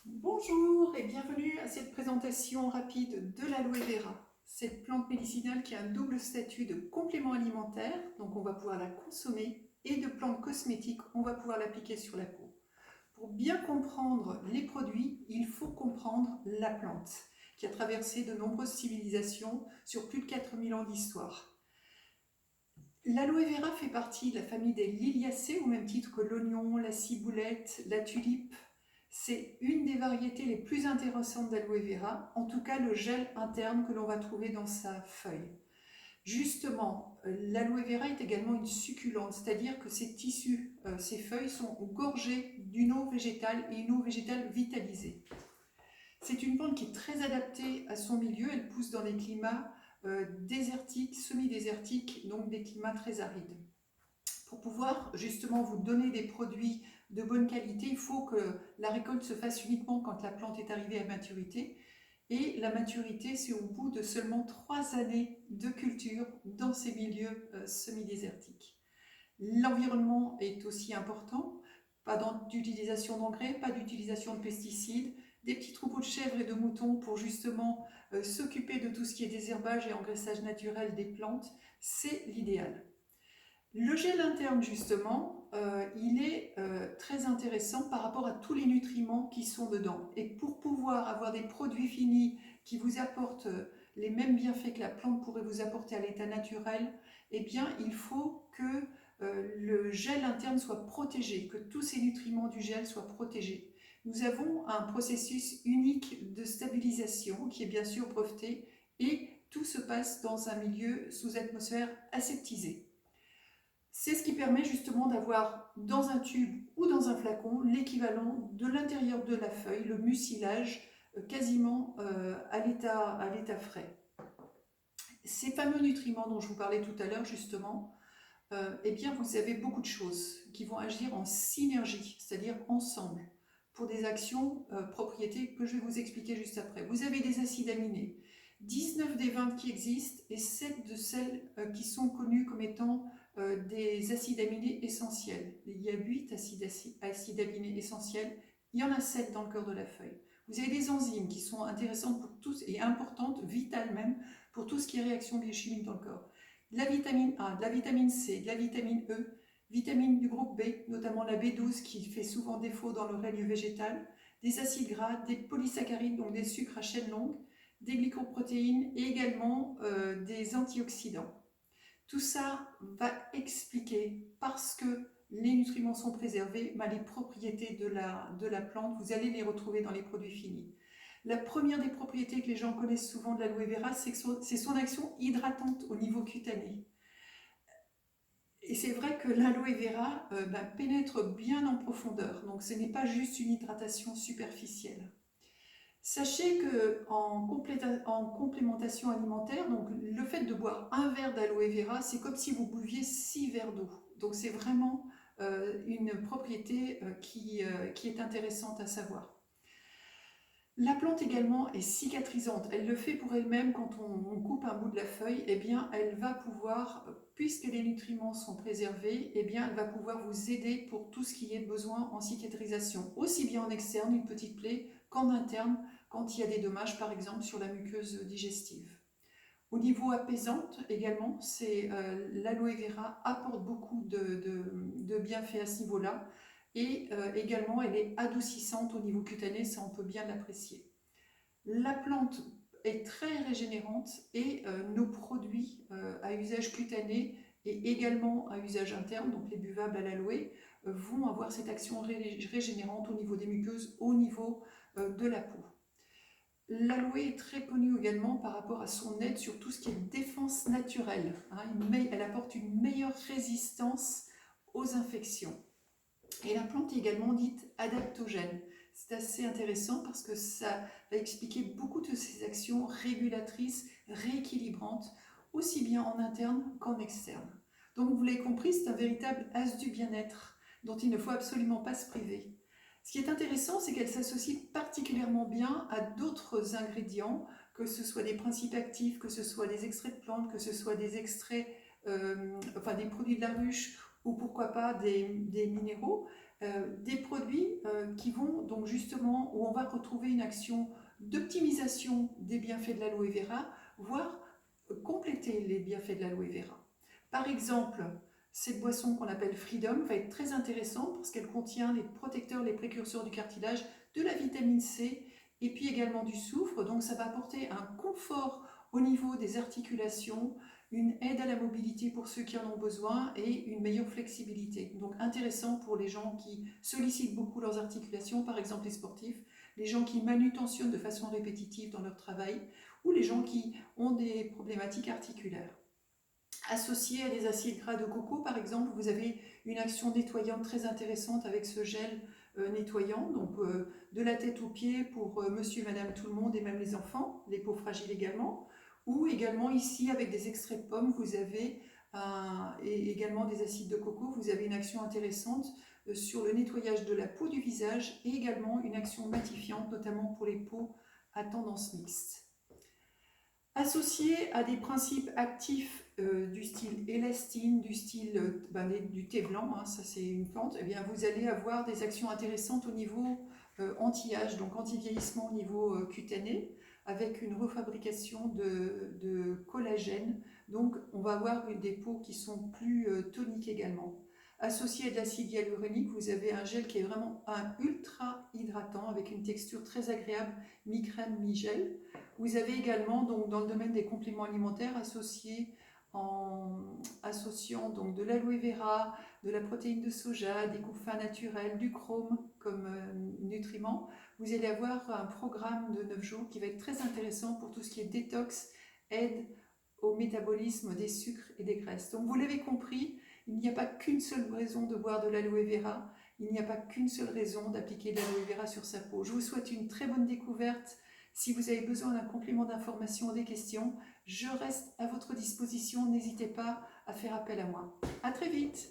Bonjour et bienvenue à cette présentation rapide de l'aloe vera. Cette plante médicinale qui a un double statut de complément alimentaire, donc on va pouvoir la consommer, et de plante cosmétique, on va pouvoir l'appliquer sur la peau. Pour bien comprendre les produits, il faut comprendre la plante, qui a traversé de nombreuses civilisations sur plus de 4000 ans d'histoire. L'aloe vera fait partie de la famille des liliacées, au même titre que l'oignon, la ciboulette, la tulipe. C'est une des variétés les plus intéressantes d'aloe vera, en tout cas le gel interne que l'on va trouver dans sa feuille. Justement, l'aloe vera est également une succulente, c'est-à-dire que ses tissus, ses feuilles sont gorgées d'une eau végétale et une eau végétale vitalisée. C'est une plante qui est très adaptée à son milieu, elle pousse dans des climats désertiques, semi-désertiques, donc des climats très arides. Pour pouvoir justement vous donner des produits de bonne qualité, il faut que la récolte se fasse uniquement quand la plante est arrivée à maturité. Et la maturité, c'est au bout de seulement 3 années de culture dans ces milieux semi-désertiques. L'environnement est aussi important, pas d'utilisation d'engrais, pas d'utilisation de pesticides, des petits troupeaux de chèvres et de moutons pour justement s'occuper de tout ce qui est désherbage et engraissage naturel des plantes, c'est l'idéal. Le gel interne, justement, il est très intéressant par rapport à tous les nutriments qui sont dedans. Et pour pouvoir avoir des produits finis qui vous apportent les mêmes bienfaits que la plante pourrait vous apporter à l'état naturel, eh bien, il faut que le gel interne soit protégé, que tous ces nutriments du gel soient protégés. Nous avons un processus unique de stabilisation qui est bien sûr breveté et tout se passe dans un milieu sous atmosphère aseptisée. C'est ce qui permet justement d'avoir dans un tube ou dans un flacon l'équivalent de l'intérieur de la feuille, le mucilage, quasiment à l'état frais. Ces fameux nutriments dont je vous parlais tout à l'heure justement, eh bien vous avez beaucoup de choses qui vont agir en synergie, c'est-à-dire ensemble, pour des actions, propriétés que je vais vous expliquer juste après. Vous avez des acides aminés, 19 des 20 qui existent et 7 de celles qui sont connues comme étant des acides aminés essentiels. Il y a 8 acides aminés essentiels, il y en a 7 dans le cœur de la feuille. Vous avez des enzymes qui sont intéressantes pour tous et importantes, vitales même, pour tout ce qui est réaction biochimique dans le corps. De la vitamine A, de la vitamine C, de la vitamine E, vitamines du groupe B, notamment la B12 qui fait souvent défaut dans le règne végétal, des acides gras, des polysaccharides, donc des sucres à chaîne longue, des glycoprotéines et également des antioxydants. Tout ça va expliquer, parce que les nutriments sont préservés, les propriétés de la plante, vous allez les retrouver dans les produits finis. La première des propriétés que les gens connaissent souvent de l'aloe vera, c'est son action hydratante au niveau cutané. Et c'est vrai que l'aloe vera pénètre bien en profondeur, donc ce n'est pas juste une hydratation superficielle. Sachez qu'en complémentation alimentaire, donc le fait de boire un verre d'aloe vera, c'est comme si vous buviez 6 verres d'eau. Donc c'est vraiment une propriété qui est intéressante à savoir. La plante également est cicatrisante. Elle le fait pour elle-même quand on coupe un bout de la feuille. Eh bien, elle va pouvoir, puisque les nutriments sont préservés, eh bien, elle va pouvoir vous aider pour tout ce qui est besoin en cicatrisation, aussi bien en externe, une petite plaie, qu'en interne, quand il y a des dommages, par exemple, sur la muqueuse digestive. Au niveau apaisante également, l'aloe vera apporte beaucoup de bienfaits à ce niveau-là. Et également, elle est adoucissante au niveau cutané, ça on peut bien l'apprécier. La plante est très régénérante et nos produits à usage cutané et également à usage interne, donc les buvables à l'aloe, vont avoir cette action régénérante au niveau des muqueuses, au niveau de la peau. L'aloe est très connue également par rapport à son aide sur tout ce qui est défense naturelle. Elle apporte une meilleure résistance aux infections. Et la plante est également dite adaptogène. C'est assez intéressant parce que ça va expliquer beaucoup de ses actions régulatrices, rééquilibrantes, aussi bien en interne qu'en externe. Donc vous l'avez compris, c'est un véritable as du bien-être dont il ne faut absolument pas se priver. Ce qui est intéressant, c'est qu'elle s'associe particulièrement bien à d'autres ingrédients, que ce soit des principes actifs, que ce soit des extraits de plantes, que ce soit des extraits, des produits de la ruche, ou pourquoi pas des minéraux. des produits qui vont donc justement, où on va retrouver une action d'optimisation des bienfaits de l'aloe vera, voire compléter les bienfaits de l'aloe vera. Par exemple, cette boisson qu'on appelle Freedom va être très intéressante parce qu'elle contient les protecteurs, les précurseurs du cartilage, de la vitamine C et puis également du soufre. Donc ça va apporter un confort au niveau des articulations, une aide à la mobilité pour ceux qui en ont besoin et une meilleure flexibilité. Donc intéressant pour les gens qui sollicitent beaucoup leurs articulations, par exemple les sportifs, les gens qui manutentionnent de façon répétitive dans leur travail ou les gens qui ont des problématiques articulaires. Associé à des acides gras de coco, par exemple, vous avez une action nettoyante très intéressante avec ce gel nettoyant, donc de la tête aux pieds pour monsieur et madame tout le monde et même les enfants, les peaux fragiles également, ou également ici avec des extraits de pommes, vous avez et également des acides de coco, vous avez une action intéressante sur le nettoyage de la peau du visage et également une action matifiante, notamment pour les peaux à tendance mixte. Associé à des principes actifs du style élastine, du style du thé blanc, hein, ça c'est une plante, eh bien vous allez avoir des actions intéressantes au niveau anti-âge, donc anti-vieillissement au niveau cutané, avec une refabrication de collagène. Donc on va avoir des peaux qui sont plus toniques également. Associé à de l'acide hyaluronique, vous avez un gel qui est vraiment un ultra hydratant avec une texture très agréable, mi-crème, mi-gel. Vous avez également, donc, dans le domaine des compléments alimentaires, associant donc, de l'aloe vera, de la protéine de soja, des couffins naturels, du chrome comme nutriment, vous allez avoir un programme de 9 jours qui va être très intéressant pour tout ce qui est détox, aide au métabolisme des sucres et des graisses. Donc vous l'avez compris, il n'y a pas qu'une seule raison de boire de l'aloe vera, il n'y a pas qu'une seule raison d'appliquer de l'aloe vera sur sa peau. Je vous souhaite une très bonne découverte. Si vous avez besoin d'un complément d'information ou des questions, je reste à votre disposition. N'hésitez pas à faire appel à moi. À très vite!